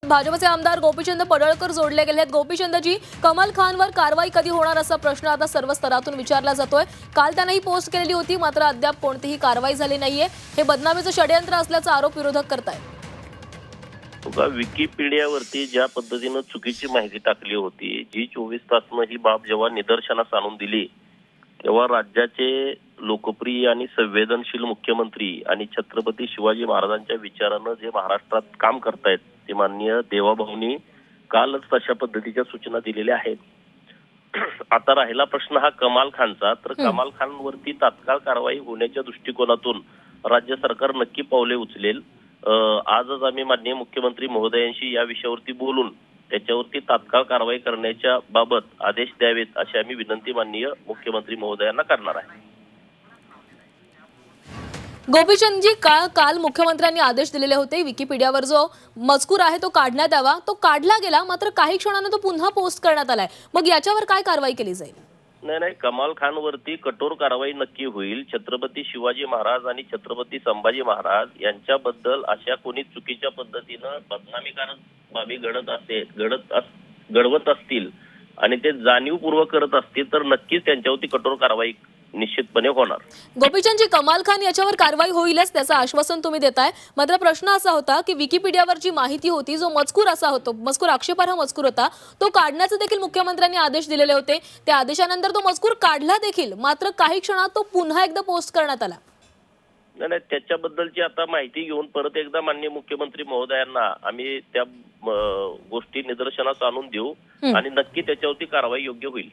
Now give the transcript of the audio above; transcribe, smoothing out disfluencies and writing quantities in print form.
भाजपचे आमदार गोपीचंद पडळकर जोडले गेले आहेत। गोपीचंदजी, कमाल खानवर कारवाई कधी होणार असा प्रश्न आता सर्व स्तरातून विचारला जातोय। काल त्यांनी ही पोस्ट केलेली होती, मात्र अद्याप कोणतीही कारवाई झाली नाहीये। हे बदनामीचं षडयंत्र असल्याचा आरोप विरोधक करतायत। विकिपीडियावरती ज्या पद्धतीने चुकीची माहिती टाकली होती, जी 24 तासनं ही बाब जेव्हा निदर्शनास आणून दिली, तेव्हा राज्याचे लोकप्रिय आणि संवेदनशील मुख्यमंत्री आणि छत्रपती शिवाजी महाराजांच्या विचारानं जे महाराष्ट्रात काम करतायत ते माननीय देवाभाऊंनी कालच तशा पद्धतीच्या सूचना दिलेल्या आहेत। आता राहिला प्रश्न हा कमाल खानचा, तर कमाल खानवरती तात्काळ कारवाई होण्याच्या दृष्टिकोनातून राज्य सरकार नक्की पावले उचलेल। आजच आम्ही माननीय मुख्यमंत्री महोदयांशी या विषयावरती बोलून त्याच्यावरती तात्काळ कारवाई करण्याच्या बाबत आदेश द्यावेत अशी आम्ही विनंती माननीय मुख्यमंत्री महोदयांना करणार आहे। गोपीचंदजी, काल मुख्यमंत्र्यांनी आदेश दिलेले होते, विकिपीडियावर जो मजकूर आहे तो काढण्यात यावा, तो काढला गेला, मात्र काही क्षणांनी तो पुन्हा पोस्ट करण्यात आलाय। मग याच्यावर काय कारवाई केली जाईल? नाही, कमाल खानवरती कठोर कारवाई नक्की होईल। छत्रपती शिवाजी महाराज आणि छत्रपती संभाजी महाराज यांच्याबद्दल अशा कोणी चुकीच्या पद्धतीनं बदनामीकारक बाबी घडवत असतील आणि ते जाणीवपूर्वक करत असतील तर नक्कीच त्यांच्यावरती कठोर कारवाई निश्चितपणे होणार। गोपीचंदजी, कमाल खान याच्यावर कारवाई होईलच त्याचं आश्वासन तुम्ही देताय, मात्र प्रश्न असा होता की विकिपीडियावर जी माहिती होती, जो मजकूर असा होता, मजकूर आक्षेपार्ह मजकूर होता, तो काढण्याचे देखील मुख्यमंत्र्यांनी आदेश दिलेले होते। त्या आदेशानंतर तो मजकूर काढला देखील, मात्र काही क्षणात तो पुन्हा एकदा पोस्ट करण्यात आला। नाही, त्याच्याबद्दलची आता माहिती घेऊन परत एकदा माननीय मुख्यमंत्री महोदयांना आम्ही त्या गोष्टी निदर्शनास आणून देऊ आणि नक्की त्याच्यावरती कारवाई योग्य होईल।